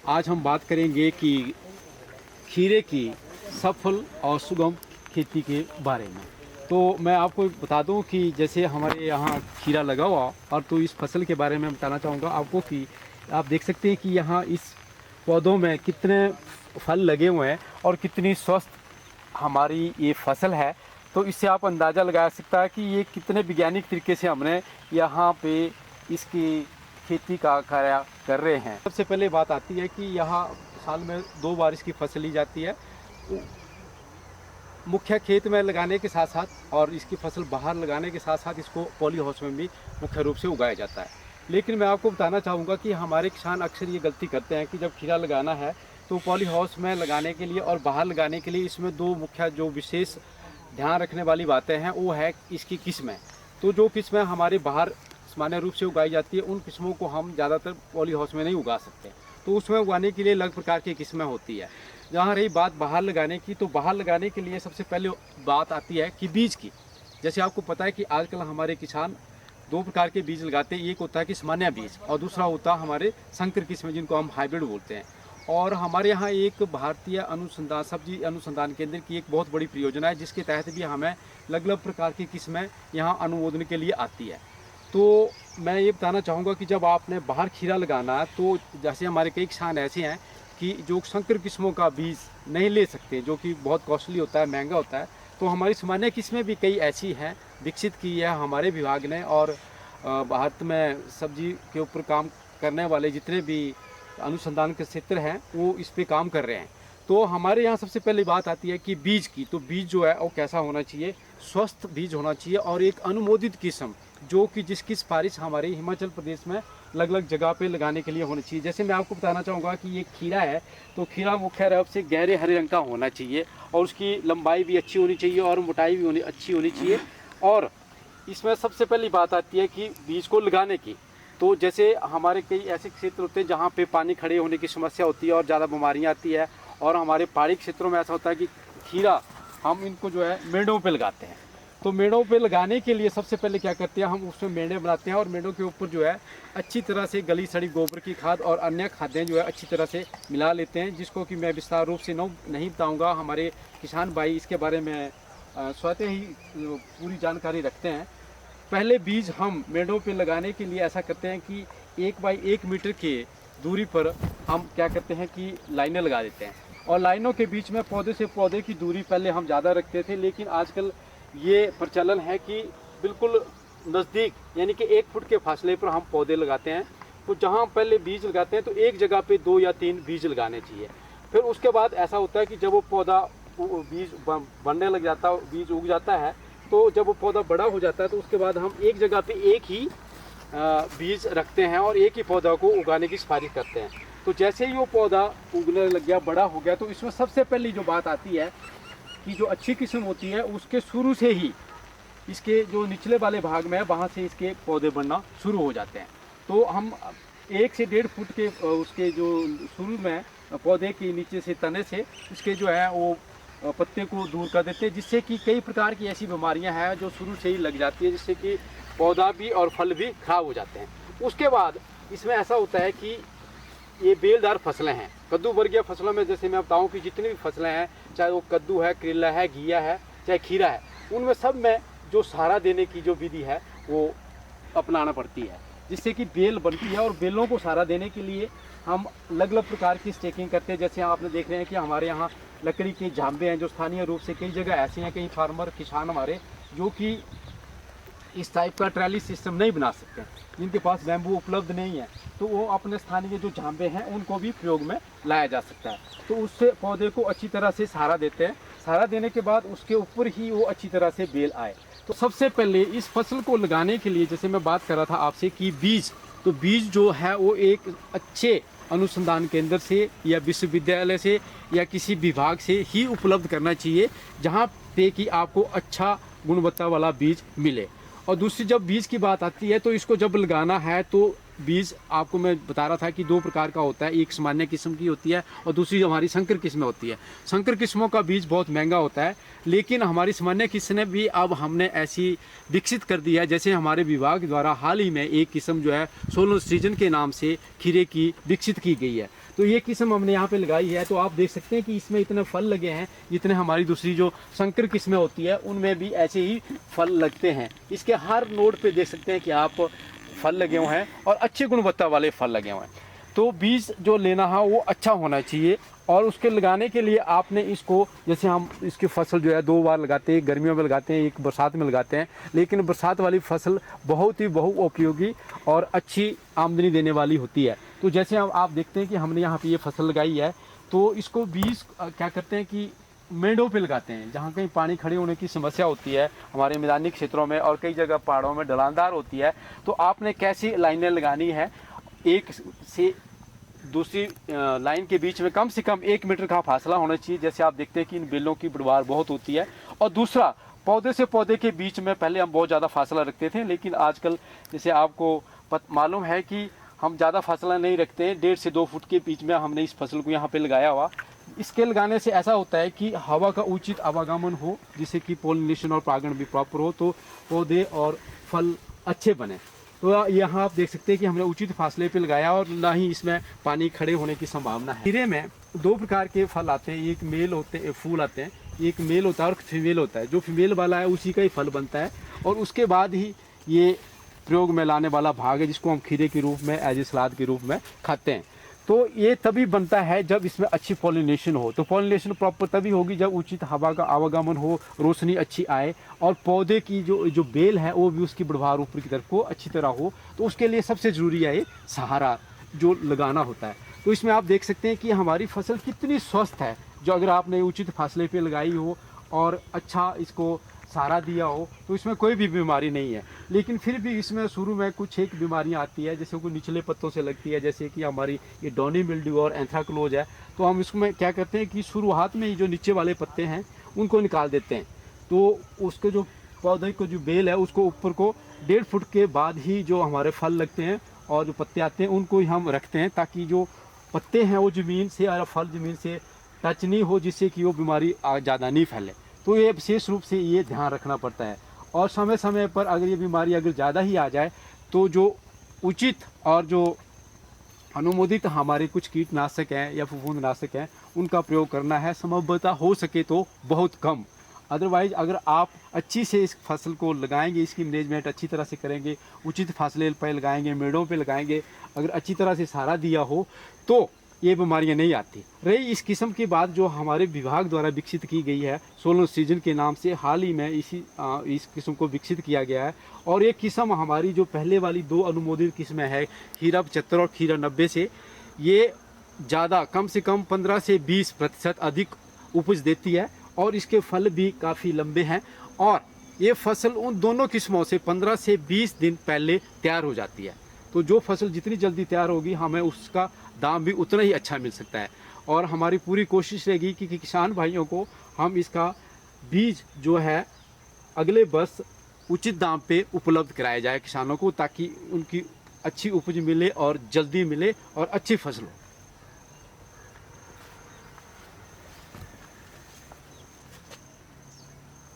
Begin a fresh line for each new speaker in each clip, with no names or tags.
आज हम बात करेंगे कि खीरे की सफल और सुगम खेती के बारे में। तो मैं आपको बता दूं कि जैसे हमारे यहाँ खीरा लगा हुआ और तो इस फसल के बारे में बताना चाहूँगा आपको कि आप देख सकते हैं कि यहाँ इस पौधों में कितने फल लगे हुए हैं और कितनी स्वस्थ हमारी ये फसल है। तो इससे आप अंदाज़ा लगा सकता है कि ये कितने वैज्ञानिक तरीके से हमने यहाँ पे इसकी खेती का कार्य कर रहे हैं। सबसे पहले बात आती है कि यहाँ साल में 2 बार इसकी फसल ली जाती है, मुख्य खेत में लगाने के साथ साथ और इसकी फसल बाहर लगाने के साथ साथ इसको पॉली हाउस में भी मुख्य रूप से उगाया जाता है। लेकिन मैं आपको बताना चाहूँगा कि हमारे किसान अक्सर ये गलती करते हैं कि जब खीरा लगाना है तो पॉली हाउस में लगाने के लिए और बाहर लगाने के लिए इसमें 2 मुख्य जो विशेष ध्यान रखने वाली बातें हैं वो है इसकी किस्में। तो जो किस्में हमारे बाहर सामान्य रूप से उगाई जाती है उन किस्मों को हम ज़्यादातर पॉली हाउस में नहीं उगा सकते, तो उसमें उगाने के लिए अलग प्रकार की किस्में होती है। जहाँ रही बात बाहर लगाने की, तो बाहर लगाने के लिए सबसे पहले बात आती है कि बीज की। जैसे आपको पता है कि आजकल हमारे किसान 2 प्रकार के बीज लगाते हैं, एक होता है कि सामान्य बीज और दूसरा होता है हमारे संकर किस्में जिनको हम हाइब्रिड बोलते हैं। और हमारे यहाँ एक भारतीय अनुसंधान सब्जी अनुसंधान केंद्र की एक बहुत बड़ी परियोजना है जिसके तहत भी हमें अलग अलग प्रकार की किस्में यहाँ अनुमोदन के लिए आती है। तो मैं ये बताना चाहूँगा कि जब आपने बाहर खीरा लगाना है तो जैसे हमारे कई किसान ऐसे हैं कि जो संकर किस्मों का बीज नहीं ले सकते, जो कि बहुत कॉस्टली होता है, महंगा होता है, तो हमारी सामान्य किस्में भी कई ऐसी हैं विकसित की है हमारे विभाग ने। और भारत में सब्जी के ऊपर काम करने वाले जितने भी अनुसंधान के क्षेत्र हैं वो इस पे काम कर रहे हैं। तो हमारे यहाँ सबसे पहली बात आती है कि बीज की। तो बीज जो है वो कैसा होना चाहिए, स्वस्थ बीज होना चाहिए और एक अनुमोदित किस्म जो कि जिसकी सिफारिश हमारे हिमाचल प्रदेश में अलग अलग जगह पे लगाने के लिए होनी चाहिए। जैसे मैं आपको बताना चाहूँगा कि ये खीरा है, तो खीरा मुख्य रूप से गहरे हरे रंग का होना चाहिए और उसकी लंबाई भी अच्छी होनी चाहिए और मोटाई भी अच्छी होनी चाहिए। और इसमें सबसे पहली बात आती है कि बीज को लगाने की। तो जैसे हमारे कई ऐसे क्षेत्र होते हैं जहाँ पे पानी खड़े होने की समस्या होती है और ज़्यादा बीमारियाँ आती है, और हमारे पहाड़ी क्षेत्रों में ऐसा होता है कि खीरा हम इनको जो है मेड़ों पे लगाते हैं। तो मेड़ों पे लगाने के लिए सबसे पहले क्या करते हैं, हम उसमें मेड़े बनाते हैं और मेड़ों के ऊपर जो है अच्छी तरह से गली सड़ी गोबर की खाद और अन्य खादें जो है अच्छी तरह से मिला लेते हैं, जिसको कि मैं विस्तार रूप से नहीं बताऊँगा। हमारे किसान भाई इसके बारे में स्वतः ही पूरी जानकारी रखते हैं। पहले बीज हम मेड़ों पे लगाने के लिए ऐसा करते हैं कि 1 बाई 1 मीटर के दूरी पर हम क्या करते हैं कि लाइनें लगा देते हैं, और लाइनों के बीच में पौधे से पौधे की दूरी पहले हम ज़्यादा रखते थे, लेकिन आजकल ये प्रचलन है कि बिल्कुल नज़दीक यानी कि 1 फुट के फासले पर हम पौधे लगाते हैं। तो जहाँ पहले बीज लगाते हैं तो एक जगह पे 2 या 3 बीज लगाने चाहिए। फिर उसके बाद ऐसा होता है कि जब वो पौधा बीज बनने लग जाता है, बीज उग जाता है, तो जब वो पौधा बड़ा हो जाता है तो उसके बाद हम एक जगह पे एक ही बीज रखते हैं और एक ही पौधा को उगाने की सिफारिश करते हैं। तो जैसे ही वो पौधा उगने लग गया, बड़ा हो गया, तो इसमें सबसे पहली जो बात आती है कि जो अच्छी किस्म होती है उसके शुरू से ही इसके जो निचले वाले भाग में है वहाँ से इसके पौधे बनना शुरू हो जाते हैं। तो हम 1 से 1.5 फुट के उसके जो शुरू में पौधे के नीचे से तने से उसके जो है वो पत्ते को दूर कर देते हैं, जिससे कि कई प्रकार की ऐसी बीमारियां हैं जो शुरू से ही लग जाती है, जिससे कि पौधा भी और फल भी खराब हो जाते हैं। उसके बाद इसमें ऐसा होता है कि ये बेलदार फसलें हैं। कद्दू वर्गीय फसलों में जैसे मैं बताऊं कि जितनी भी फसलें हैं, चाहे वो कद्दू है, करेला है, घिया है, चाहे खीरा है, उनमें सब में जो सहारा देने की जो विधि है वो अपनाना पड़ती है, जिससे कि बेल बनती है। और बेलों को सहारा देने के लिए हम अलग अलग प्रकार की स्टेकिंग करते हैं। जैसे आपने देख रहे हैं कि हमारे यहाँ लकड़ी के झांबे हैं जो स्थानीय रूप से कई जगह ऐसे हैं, कई फार्मर किसान हमारे जो कि इस टाइप का ट्रैली सिस्टम नहीं बना सकते, जिनके पास बैम्बू उपलब्ध नहीं है, तो वो अपने स्थानीय जो झांबे हैं उनको भी प्रयोग में लाया जा सकता है। तो उससे पौधे को अच्छी तरह से सहारा देते हैं। सहारा देने के बाद उसके ऊपर ही वो अच्छी तरह से बेल आए। तो सबसे पहले इस फसल को लगाने के लिए जैसे मैं बात कर रहा था आपसे कि बीज, तो बीज जो है वो एक अच्छे अनुसंधान केंद्र से या विश्वविद्यालय से या किसी विभाग से ही उपलब्ध करना चाहिए, जहाँ पे कि आपको अच्छा गुणवत्ता वाला बीज मिले। और दूसरी जब बीज की बात आती है तो इसको जब लगाना है तो बीज आपको मैं बता रहा था कि 2 प्रकार का होता है, एक सामान्य किस्म की होती है और दूसरी हमारी संकर किस्में होती है। संकर किस्मों का बीज बहुत महंगा होता है, लेकिन हमारी सामान्य किस्में भी अब हमने ऐसी विकसित कर दी है। जैसे हमारे विभाग द्वारा हाल ही में एक किस्म जो है सोलन सीजन के नाम से खीरे की विकसित की गई है। तो ये किस्म हमने यहाँ पे लगाई है। तो आप देख सकते हैं कि इसमें इतने फल लगे हैं जितने हमारी दूसरी जो संकर किस्में होती है उनमें भी ऐसे ही फल लगते हैं। इसके हर नोड पे देख सकते हैं कि आप फल लगे हुए हैं और अच्छी गुणवत्ता वाले फल लगे हुए हैं। तो बीज जो लेना है वो अच्छा होना चाहिए और उसके लगाने के लिए आपने इसको, जैसे हम इसकी फसल जो है 2 बार लगाते हैं, गर्मियों में लगाते हैं, एक बरसात में लगाते हैं। लेकिन बरसात वाली फसल बहुत ही बहुउपयोगी और अच्छी आमदनी देने वाली होती है। तो जैसे आप देखते हैं कि हमने यहाँ पे ये फसल लगाई है, तो इसको बीज क्या करते हैं कि मेड़ों पे लगाते हैं, जहाँ कहीं पानी खड़े होने की समस्या होती है हमारे मैदानी क्षेत्रों में और कई जगह पहाड़ों में ढलानदार होती है। तो आपने कैसी लाइनें लगानी है, एक से दूसरी लाइन के बीच में कम से कम 1 मीटर का फासला होना चाहिए। जैसे आप देखते हैं कि इन बेलों की बढ़वार बहुत होती है। और दूसरा, पौधे से पौधे के बीच में पहले हम बहुत ज़्यादा फासला रखते थे, लेकिन आजकल जैसे आपको मालूम है कि हम ज़्यादा फासला नहीं रखते। 1.5 से 2 फुट के बीच में हमने इस फसल को यहाँ पे लगाया हुआ। इसके लगाने से ऐसा होता है कि हवा का उचित आवागमन हो, जिससे कि पोलिनेशन और परागण भी प्रॉपर हो, तो पौधे और फल अच्छे बने। तो यहाँ आप देख सकते हैं कि हमने उचित फासले पे लगाया और ना ही इसमें पानी खड़े होने की संभावना है। खीरे में 2 प्रकार के फल आते हैं, एक मेल होते हैं, फूल आते हैं, एक मेल होता है और फीमेल होता है। जो फीमेल वाला है उसी का ही फल बनता है और उसके बाद ही ये प्रयोग में लाने वाला भाग है, जिसको हम खीरे के रूप में एज ए सलाद के रूप में खाते हैं। तो ये तभी बनता है जब इसमें अच्छी पॉलिनेशन हो। तो पॉलिनेशन प्रॉपर तभी होगी जब उचित हवा का आवागमन हो, रोशनी अच्छी आए और पौधे की जो बेल है वो भी उसकी बढ़वार ऊपर की तरफ को अच्छी तरह हो। तो उसके लिए सबसे ज़रूरी है ये सहारा जो लगाना होता है। तो इसमें आप देख सकते हैं कि हमारी फसल कितनी स्वस्थ है, जो अगर आपने उचित फासले पे लगाई हो और अच्छा इसको सहारा दिया हो, तो इसमें कोई भी बीमारी नहीं है। लेकिन फिर भी इसमें शुरू में कुछ एक बीमारियां आती है, जैसे कोई निचले पत्तों से लगती है, जैसे कि हमारी ये डॉनी मिल्ड्यू और एंथ्राक्नोज है। तो हम इसमें क्या करते हैं कि शुरुआत में ही जो नीचे वाले पत्ते हैं उनको निकाल देते हैं। तो उसके जो पौधे को जो बेल है उसको ऊपर को 1.5 फुट के बाद ही जो हमारे फल लगते हैं और जो पत्ते आते हैं उनको ही हम रखते हैं, ताकि जो पत्ते हैं वो ज़मीन से और फल ज़मीन से टच नहीं हो, जिससे कि वो बीमारी ज़्यादा नहीं फैले। तो ये विशेष रूप से ये ध्यान रखना पड़ता है। और समय समय पर अगर ये बीमारी अगर ज़्यादा ही आ जाए तो जो उचित और जो अनुमोदित हमारे कुछ कीटनाशक हैं या फफूंदनाशक हैं उनका प्रयोग करना है, संभवतः हो सके तो बहुत कम। अदरवाइज़ अगर आप अच्छी से इस फसल को लगाएंगे, इसकी मैनेजमेंट अच्छी तरह से करेंगे, उचित फासले पे लगाएंगे, मेड़ों पे लगाएंगे, अगर अच्छी तरह से सहारा दिया हो तो ये बीमारियां नहीं आती। रही इस किस्म की बात जो हमारे विभाग द्वारा विकसित की गई है, सोलन सीजन के नाम से हाल ही में इस किस्म को विकसित किया गया है। और ये किस्म हमारी जो पहले वाली 2 अनुमोदित किस्में हैं, खीरा 75 और खीरा 90 से, ये ज़्यादा कम से कम 15 से 20% अधिक उपज देती है और इसके फल भी काफ़ी लंबे हैं। और ये फसल उन दोनों किस्मों से 15 से 20 दिन पहले तैयार हो जाती है। तो जो फसल जितनी जल्दी तैयार होगी हमें उसका दाम भी उतना ही अच्छा मिल सकता है। और हमारी पूरी कोशिश रहेगी कि किसान भाइयों को हम इसका बीज जो है अगले वर्ष उचित दाम पे उपलब्ध कराया जाए किसानों को, ताकि उनकी अच्छी उपज मिले और जल्दी मिले और अच्छी फसल हो।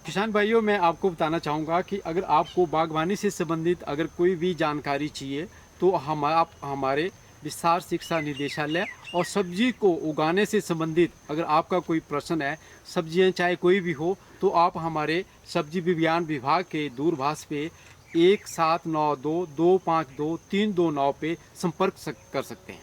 किसान भाइयों, मैं आपको बताना चाहूँगा कि अगर आपको बागवानी से संबंधित अगर कोई भी जानकारी चाहिए तो आप हमारे विस्तार शिक्षा निदेशालय और सब्जी को उगाने से संबंधित अगर आपका कोई प्रश्न है, सब्जियां चाहे कोई भी हो, तो आप हमारे सब्जी विज्ञान विभाग के दूरभाष पे 1792 252 329 पे संपर्क कर सकते हैं।